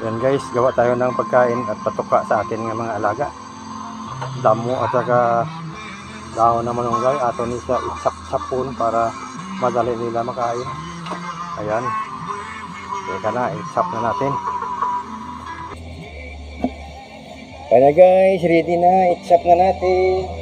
Yan guys, gawa tayo ng pagkain at patuka sa atin ng mga alaga. Damo at saka dahon na malunggay. Ato ni siya itsap-sapon para madali nila makain. Ayan. Teka na, itsap na natin. Kaya guys, ready na. Itsap na natin.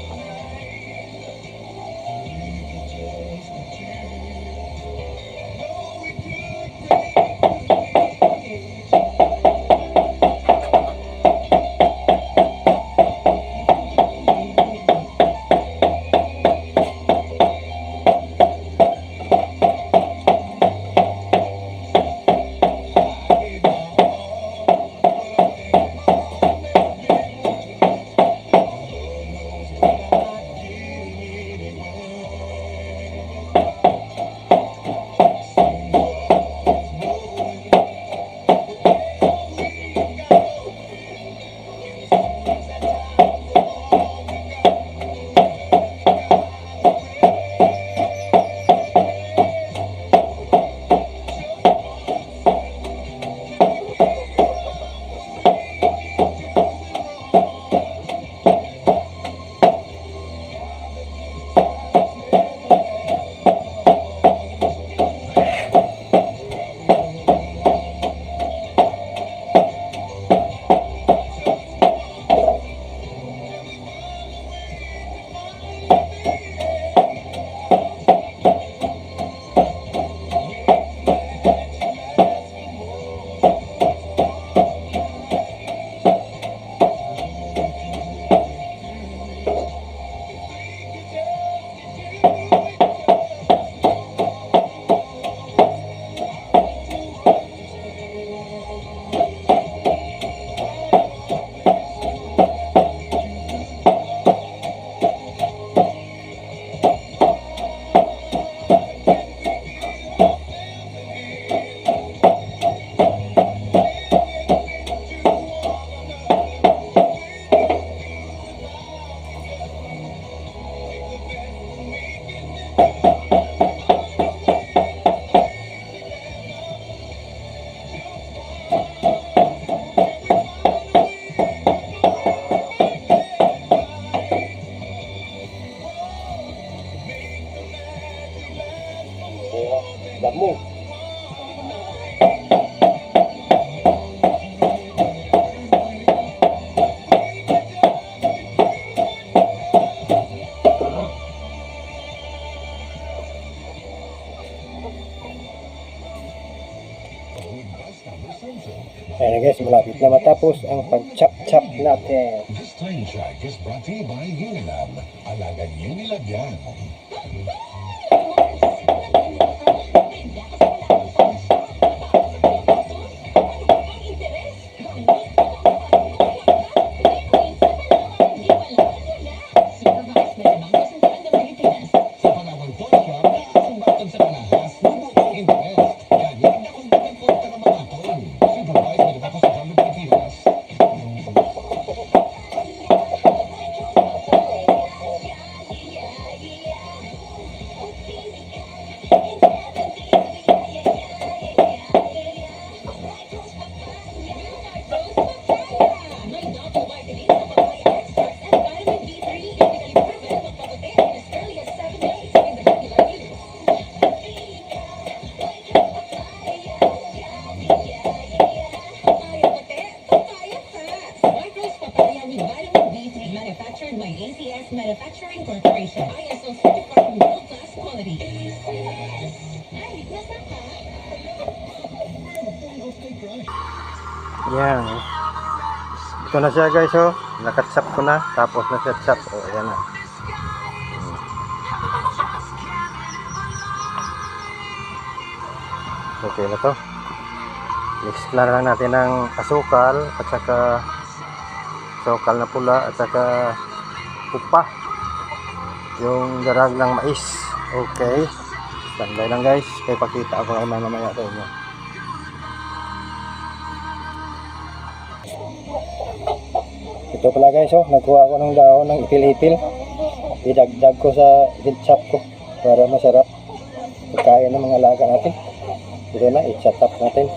Damo. Ayan guys, malapit na matapos ang pag-chop-chop natin. This time check is brought to you by Unilab. Alagang Unilab yan. Manufacturing Corporation, ISO certified world-class quality. Yan. Ito na siya guys, oh. Nakatsap ko na. Tapos na siya chop. Oh, ayan na. Okay na to. Mix na lang natin ng asukal at saka asukal na pula at saka upa. Yung darag ng mais. Okay. Standby lang guys. Kaya pakita ako lang mamaya sa inyo. Ito pala guys, oh, nagkuha ako ng dahon ng ipil-ipil. Idagdag ko sa chop ko para masarap pagkain ng mga alaga natin. Ito na, i-chop natin.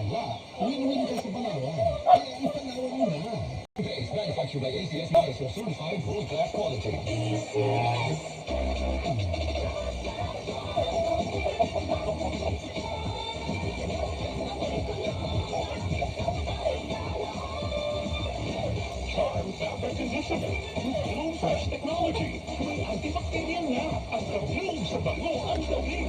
wala. Win-win ka sa Palawan. Kaya ipalawan mo na. Toothpaste manufactured by ACS ISO certified world-class quality. Charm Fabric Conditioner. Bloom Fresh Technology. May antibacterial na. Ang kabloom sa bango ang lamig.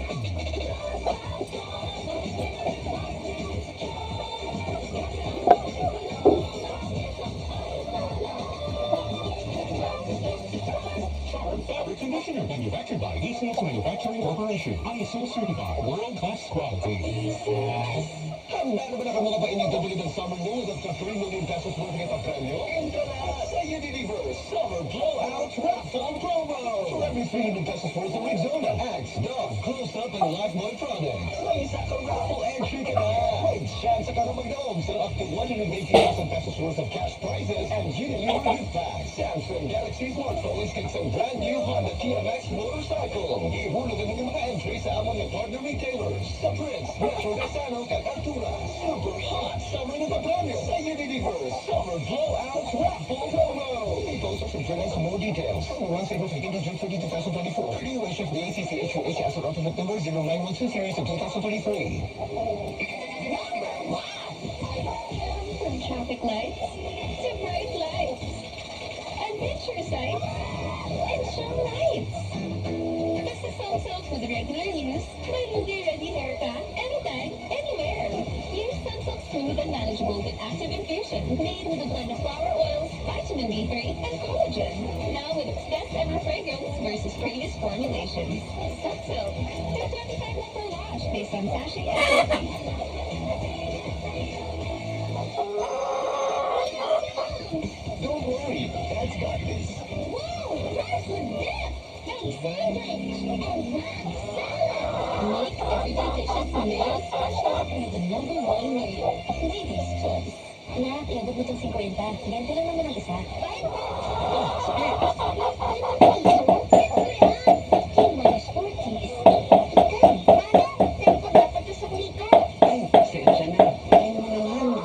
Charm Fabric Conditioner. Manufactured by ACS Manufacturing Corporation. ISO certified world-class quality. Handa na ba na kamo kapainit to believe in summer news at sa 3 million pesos worth ng itapremyo? Enter na sa Universe Summer Blowout Raffle Promo! For every 300 pesos worth of Rexona, Axe, Dove, Close Up, and Lifebuoy products. May isa kang raffle entry ka na! May chance ka na mag-dome sa up to 180,000 pesos worth of cash prizes and Unilever gift packs. Samsung Galaxy smartphones kits ang brand new Honda Kia Max motorcycle. Ihulog ang inyong mga entry sa amon ng partner retailers. Sa Prince, Metro Desano, Altura, super hot summer na papremyo sa Universe Summer Blowout Raffle Promo. Ito sa subscribers for more details. Summer 1 April 15 to June 30, 2024. Continuation of the ACCHUH Asset Automatic Number 0912 Series of 2023. From traffic lights to bright lights, adventure sights, and show lights. Basta Sunsilk with regular use, may movie-ready hair ka, anytime, anywhere. Use Sunsilk Smooth and Manageable with active infusion, made with a blend of flower oils, vitamin B3, and collagen. Now with its best ever fragrance versus previous formulations. Sunsilk, at 25 lang per wash based on sachet and Don't worry, that's got this. Wow, that's a dip! And sandwich! And wrap salad! Make everyday dishes mayo special with the #1 mayo. Ladies' choice. Nak, iabot mo itong 50. 20 lang naman ang isa. 5 Sige! Yung mga sporties. Okay, para, tempo dapat na sa kuliko. Ay, sensya na. Ay, naman.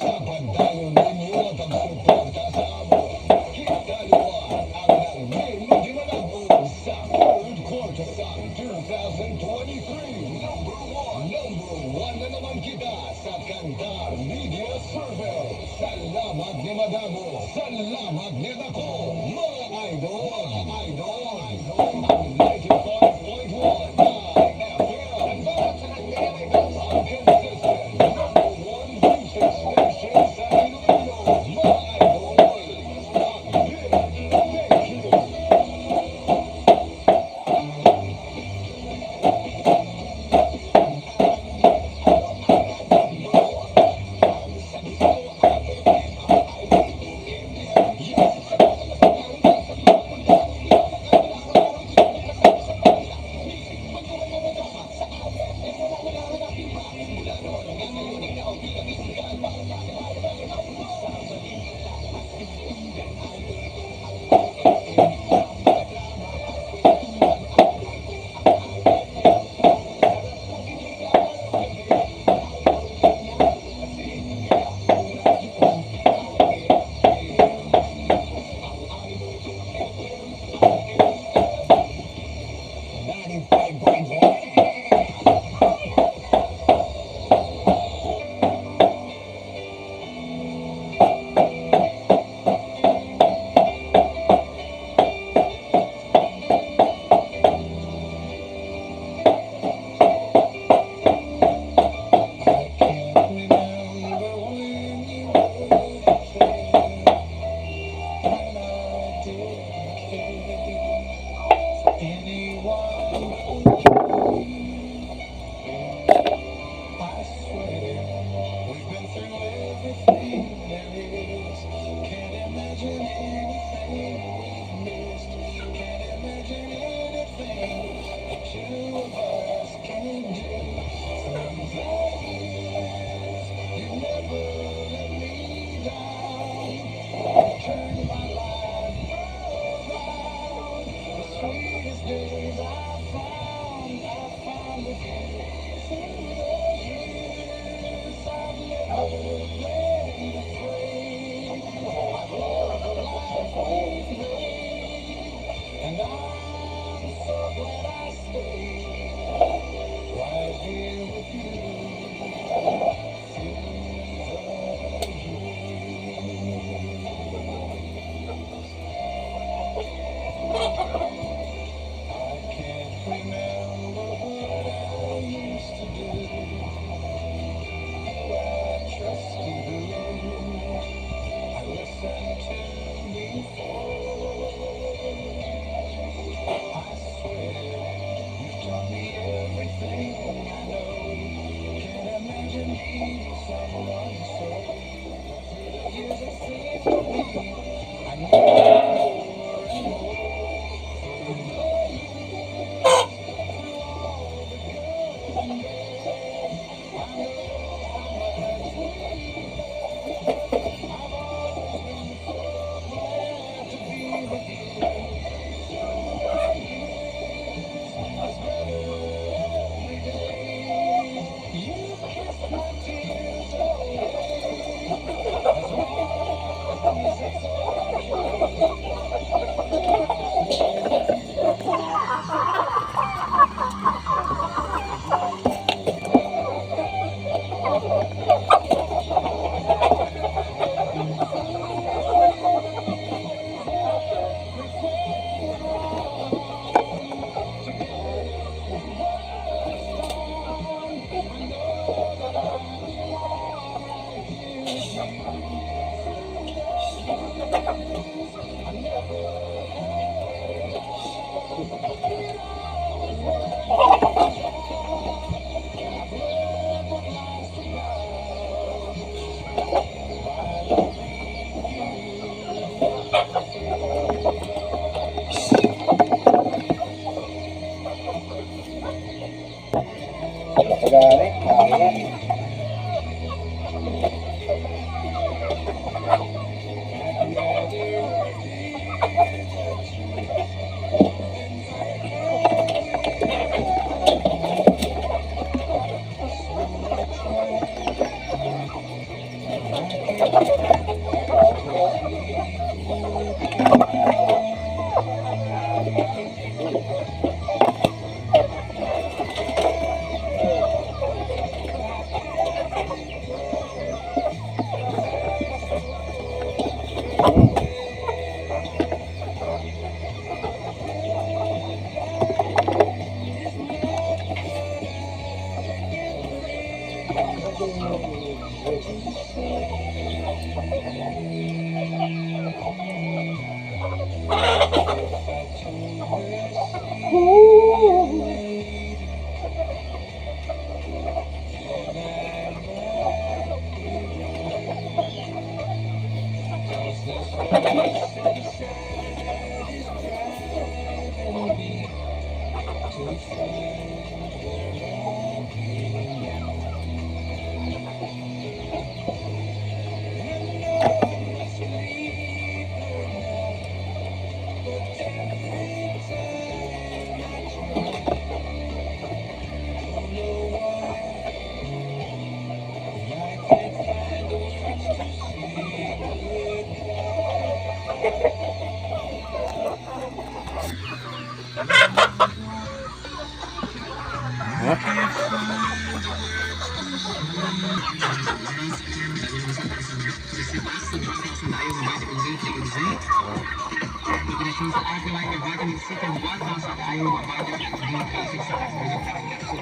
Sa pagdayo ninyo at ang suporta sa amo. Kitaliwan ang nangyayin ginagawa sa third quarter sa 2023. Number one na naman kita sa Kantar Media Survey. Salamat ni Madamo. Salamat ni Dako. Mga idol. Ang 95.1 na FM. Ang bawat sa nagkakaiba ang consistent. Number one music station sa Iloilo. Mga idol. Ang big thank you.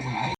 Huh?